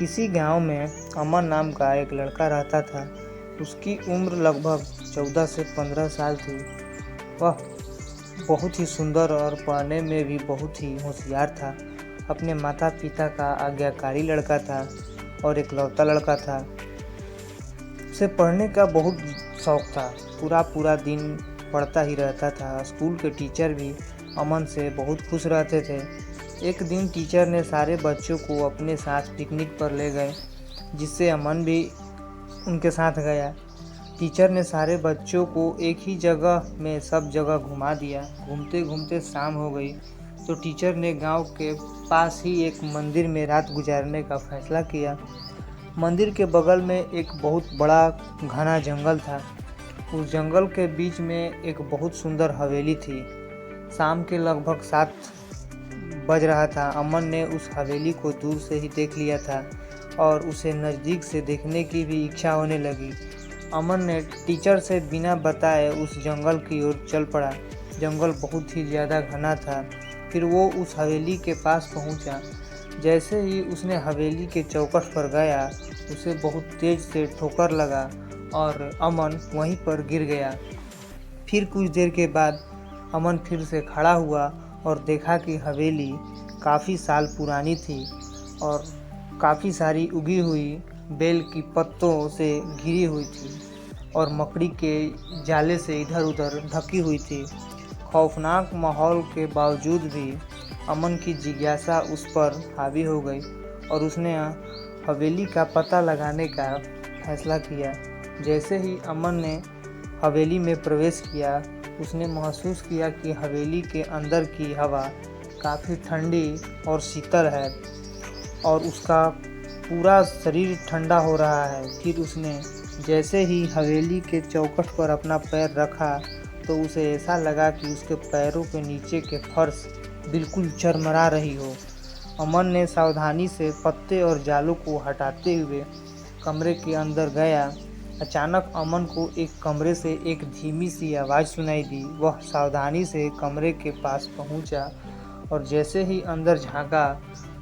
किसी गांव में अमन नाम का एक लड़का रहता था। उसकी उम्र लगभग 14 से 15 साल थी। वह बहुत ही सुंदर और पढ़ने में भी बहुत ही होशियार था। अपने माता पिता का आज्ञाकारी लड़का था और इकलौता लड़का था। उसे पढ़ने का बहुत शौक था। पूरा दिन पढ़ता ही रहता था। स्कूल के टीचर भी अमन से बहुत खुश रहते थे। एक दिन टीचर ने सारे बच्चों को अपने साथ पिकनिक पर ले गए, जिससे अमन भी उनके साथ गया। टीचर ने सारे बच्चों को एक ही जगह में सब जगह घुमा दिया। घूमते घूमते शाम हो गई तो टीचर ने गांव के पास ही एक मंदिर में रात गुजारने का फैसला किया। मंदिर के बगल में एक बहुत बड़ा घना जंगल था। उस जंगल के बीच में एक बहुत सुंदर हवेली थी। शाम के लगभग 7 बज रहा था। अमन ने उस हवेली को दूर से ही देख लिया था और उसे नज़दीक से देखने की भी इच्छा होने लगी। अमन ने टीचर से बिना बताए उस जंगल की ओर चल पड़ा। जंगल बहुत ही ज़्यादा घना था। फिर वो उस हवेली के पास पहुंचा। जैसे ही उसने हवेली के चौखट पर गया, उसे बहुत तेज से ठोकर लगा और अमन वहीं पर गिर गया। फिर कुछ देर के बाद अमन फिर से खड़ा हुआ और देखा कि हवेली काफ़ी साल पुरानी थी और काफ़ी सारी उगी हुई बेल की पत्तों से घिरी हुई थी और मकड़ी के जाले से इधर उधर ढकी हुई थी। खौफनाक माहौल के बावजूद भी अमन की जिज्ञासा उस पर हावी हो गई और उसने हवेली का पता लगाने का फैसला किया। जैसे ही अमन ने हवेली में प्रवेश किया, उसने महसूस किया कि हवेली के अंदर की हवा काफ़ी ठंडी और शीतल है और उसका पूरा शरीर ठंडा हो रहा है। फिर उसने जैसे ही हवेली के चौखट पर अपना पैर रखा तो उसे ऐसा लगा कि उसके पैरों के नीचे के फर्श बिल्कुल चरमरा रही हो। अमन ने सावधानी से पत्ते और जालों को हटाते हुए कमरे के अंदर गया। अचानक अमन को एक कमरे से एक धीमी सी आवाज़ सुनाई दी। वह सावधानी से कमरे के पास पहुंचा और जैसे ही अंदर झांका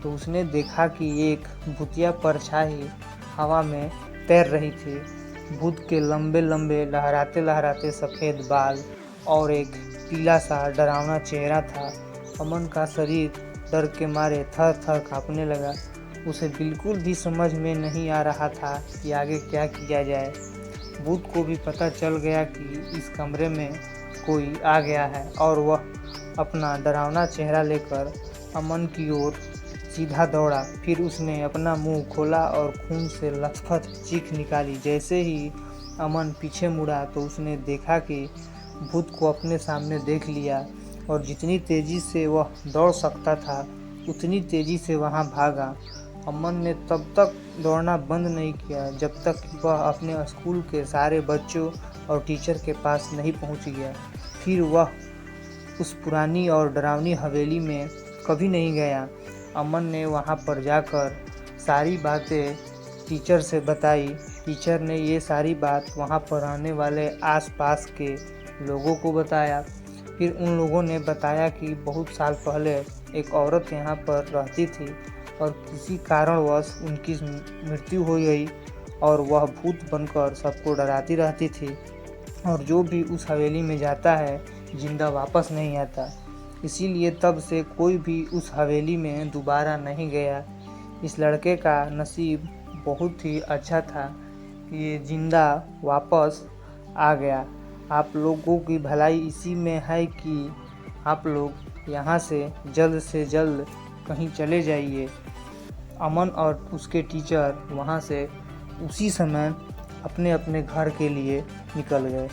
तो उसने देखा कि एक भूतिया परछाई हवा में तैर रही थी। भूत के लंबे लंबे लहराते लहराते सफ़ेद बाल और एक पीला सा डरावना चेहरा था। अमन का शरीर डर के मारे थर थर काँपने लगा। उसे बिल्कुल भी समझ में नहीं आ रहा था कि आगे क्या किया जाए। भूत को भी पता चल गया कि इस कमरे में कोई आ गया है और वह अपना डरावना चेहरा लेकर अमन की ओर सीधा दौड़ा। फिर उसने अपना मुंह खोला और खून से लथपथ चीख निकाली। जैसे ही अमन पीछे मुड़ा तो उसने देखा कि भूत को अपने सामने देख लिया और जितनी तेज़ी से वह दौड़ सकता था उतनी तेज़ी से वहां भागा। अमन ने तब तक दौड़ना बंद नहीं किया जब तक कि वह अपने स्कूल के सारे बच्चों और टीचर के पास नहीं पहुंच गया। फिर वह उस पुरानी और डरावनी हवेली में कभी नहीं गया। अमन ने वहां पर जाकर सारी बातें टीचर से बताई। टीचर ने ये सारी बात वहां पर रहने वाले आसपास के लोगों को बताया। फिर उन लोगों ने बताया कि बहुत साल पहले एक औरत यहाँ पर रहती थी और किसी कारणवश उनकी मृत्यु हो गई और वह भूत बनकर सबको डराती रहती थी और जो भी उस हवेली में जाता है जिंदा वापस नहीं आता। इसीलिए तब से कोई भी उस हवेली में दोबारा नहीं गया। इस लड़के का नसीब बहुत ही अच्छा था कि ये जिंदा वापस आ गया। आप लोगों की भलाई इसी में है कि आप लोग यहाँ से जल्द कहीं चले जाइए। अमन और उसके टीचर वहाँ से उसी समय अपने अपने घर के लिए निकल गए।